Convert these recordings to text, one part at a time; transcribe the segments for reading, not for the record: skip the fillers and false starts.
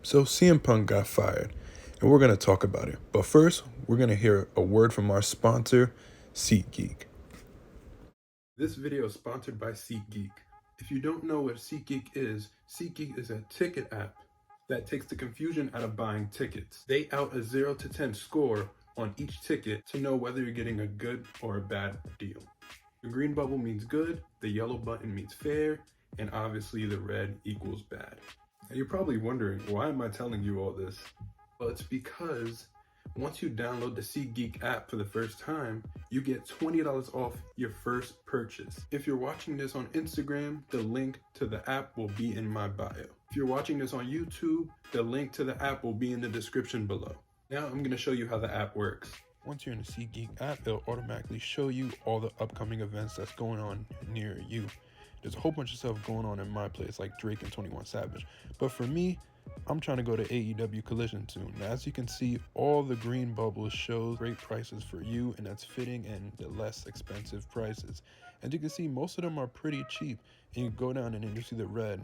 So CM Punk got fired, and we're going to talk about it. But first, we're going to hear a word from our sponsor, SeatGeek. This video is sponsored by SeatGeek. If you don't know what SeatGeek is a ticket app that takes the confusion out of buying tickets. They out a 0 to 10 score on each ticket to know whether you're getting a good or a bad deal. The green bubble means good, the yellow button means fair, and obviously the red equals bad. And you're probably wondering, why am I telling you all this? Well, it's because once you download the SeatGeek app for the first time, you get $20 off your first purchase. If you're watching this on Instagram, the link to the app will be in my bio. If you're watching this on YouTube, the link to the app will be in the description below. Now I'm going to show you how the app works. Once you're in the SeatGeek app, it'll automatically show you all the upcoming events that's going on near you. There's a whole bunch of stuff going on in my place, like Drake and 21 Savage. But for me, I'm trying to go to AEW Collision soon. Now, as you can see, all the green bubbles show great prices for you, and that's fitting and the less expensive prices. As you can see, most of them are pretty cheap. And you go down and then you see the red.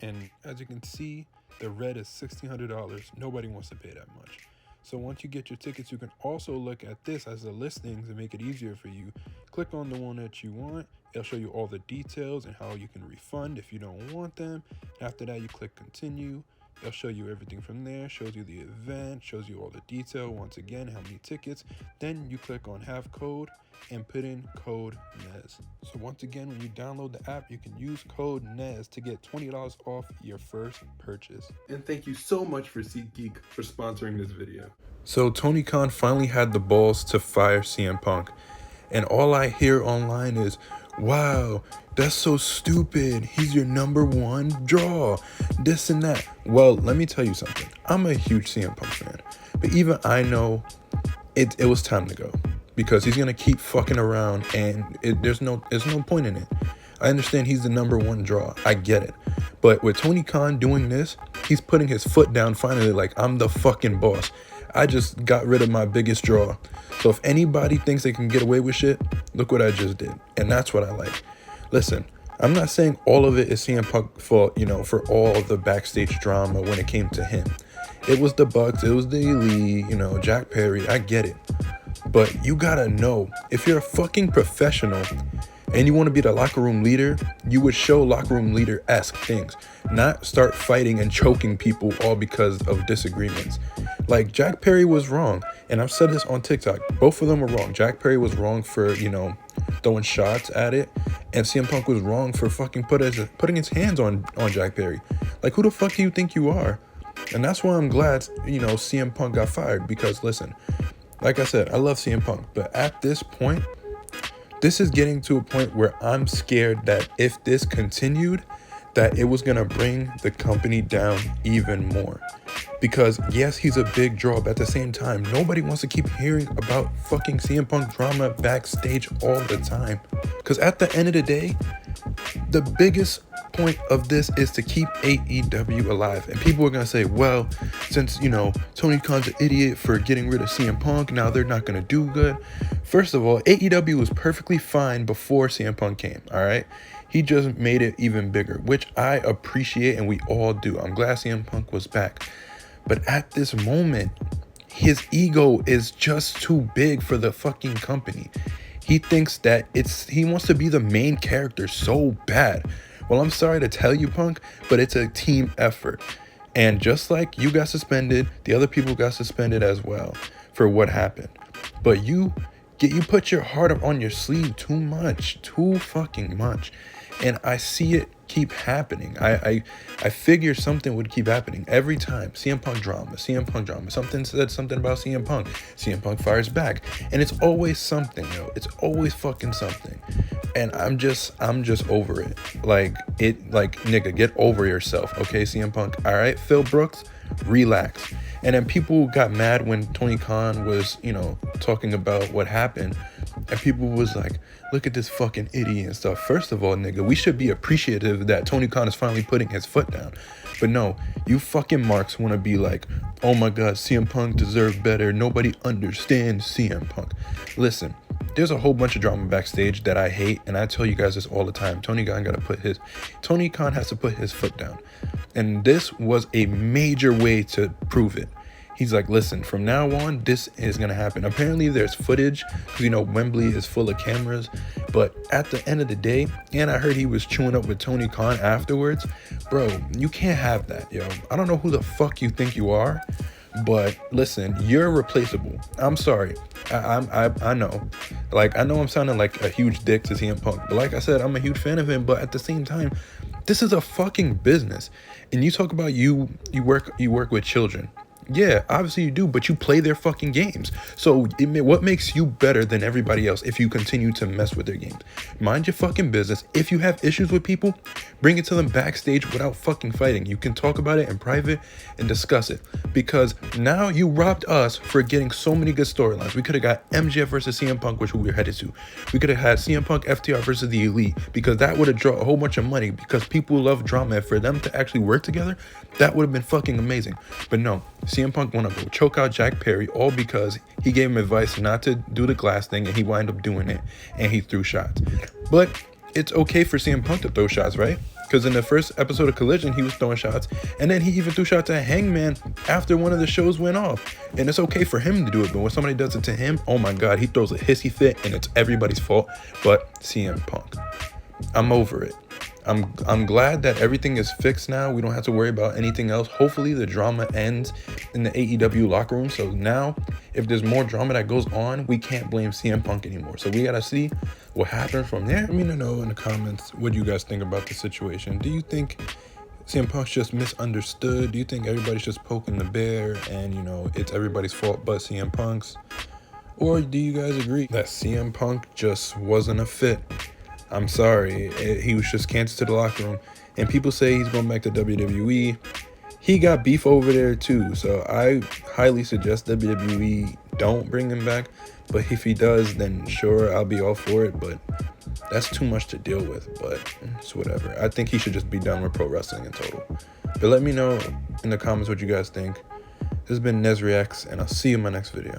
And as you can see, the red is $1,600. Nobody wants to pay that much. So once you get your tickets, you can also look at this as the listings and make it easier for you. Click on the one that you want. It'll show you all the details and how you can refund if you don't want them. After that, you click continue. It'll show you everything from there, shows you the event, shows you all the detail, once again, how many tickets. Then you click on have code and put in code NES. So once again, when you download the app, you can use code NES to get $20 off your first purchase. And thank you so much for SeatGeek for sponsoring this video. So Tony Khan finally had the balls to fire CM Punk. And all I hear online is, wow, that's so stupid. He's your number one draw. This and that. Well, let me tell you something. I'm a huge CM Punk fan. But even I know it was time to go. Because he's going to keep fucking around and there's no point in it. I understand he's the number one draw. I get it. But with Tony Khan doing this, he's putting his foot down finally like, I'm the fucking boss. I just got rid of my biggest draw. So if anybody thinks they can get away with shit, look what I just did. And that's what I like. Listen, I'm not saying all of it is CM Punk for all of the backstage drama when it came to him. It was the Bucks, it was the Elite, Jack Perry. I get it. But you gotta know, if you're a fucking professional and you want to be the locker room leader, you would show locker room leader-esque things, not start fighting and choking people all because of disagreements. Like, Jack Perry was wrong, and I've said this on TikTok. Both of them were wrong. Jack Perry was wrong for, throwing shots at it, and CM Punk was wrong for fucking putting his hands on Jack Perry. Like, who the fuck do you think you are? And that's why I'm glad, CM Punk got fired, because, listen, like I said, I love CM Punk, but at this point, this is getting to a point where I'm scared that if this continued, that it was going to bring the company down even more. Because yes, he's a big draw, but at the same time, nobody wants to keep hearing about fucking CM Punk drama backstage all the time. Because at the end of the day, the biggest point of this is to keep AEW alive. And people are going to say, well, since, Tony Khan's an idiot for getting rid of CM Punk, now they're not going to do good. First of all, AEW was perfectly fine before CM Punk came, all right? He just made it even bigger, which I appreciate and we all do. I'm glad CM Punk was back. But at this moment, his ego is just too big for the fucking company. He thinks that he wants to be the main character so bad. Well, I'm sorry to tell you, Punk, but it's a team effort. And just like you got suspended, the other people got suspended as well for what happened. But you put your heart up on your sleeve too fucking much. And I see it keep happening. I figure something would keep happening every time. CM Punk drama. Something said something about CM Punk. CM Punk fires back. And it's always something, It's always fucking something. And I'm just over it. Like, nigga, get over yourself, okay, CM Punk? All right, Phil Brooks, relax. And then people got mad when Tony Khan was, talking about what happened. And people was like, look at this fucking idiot and stuff. First of all, nigga, we should be appreciative that Tony Khan is finally putting his foot down. But no, you fucking marks want to be like, oh my God, CM Punk deserved better. Nobody understands CM Punk. Listen, there's a whole bunch of drama backstage that I hate, and I tell you guys this all the time. Tony Khan has to put his foot down, and this was a major way to prove it. He's like, listen, from now on, this is gonna happen. Apparently there's footage, because you know Wembley is full of cameras, but at the end of the day, and I heard he was chewing up with Tony Khan afterwards. Bro, you can't have that, yo. I don't know who the fuck you think you are, but listen, you're replaceable. I'm sorry. I know. Like, I know I'm sounding like a huge dick to CM Punk, but like I said, I'm a huge fan of him, but at the same time, this is a fucking business. And you talk about you work with children. Yeah, obviously you do, but you play their fucking games. So what makes you better than everybody else if you continue to mess with their games? Mind your fucking business. If you have issues with people, bring it to them backstage without fucking fighting. You can talk about it in private and discuss it, because now you robbed us for getting so many good storylines. We could have got MJF versus CM Punk, which we were headed to. We could have had CM Punk FTR versus the Elite, because that would have drawn a whole bunch of money, because people love drama, and for them to actually work together, that would have been fucking amazing. But no, CM Punk want to go choke out Jack Perry, all because he gave him advice not to do the glass thing, and he wound up doing it, and he threw shots. But it's okay for CM Punk to throw shots, right? Because in the first episode of Collision, he was throwing shots, and then he even threw shots at Hangman after one of the shows went off. And it's okay for him to do it, but when somebody does it to him, oh my god, he throws a hissy fit, and it's everybody's fault but CM Punk. I'm over it. I'm glad that everything is fixed now. We don't have to worry about anything else. Hopefully the drama ends in the AEW locker room. So now, if there's more drama that goes on, we can't blame CM Punk anymore. So we gotta see what happens from there. Let me know in the comments what you guys think about the situation. Do you think CM Punk's just misunderstood? Do you think everybody's just poking the bear and, you know, it's everybody's fault but CM Punk's? Or do you guys agree that CM Punk just wasn't a fit? I'm sorry, he was just cancer to the locker room. And people say he's going back to WWE. He got beef over there too, so I highly suggest WWE don't bring him back. But if he does, then sure, I'll be all for it. But that's too much to deal with, but it's whatever. I think he should just be done with pro wrestling in total. But let me know in the comments what you guys think. This has been Nez Reacts, and I'll see you in my next video.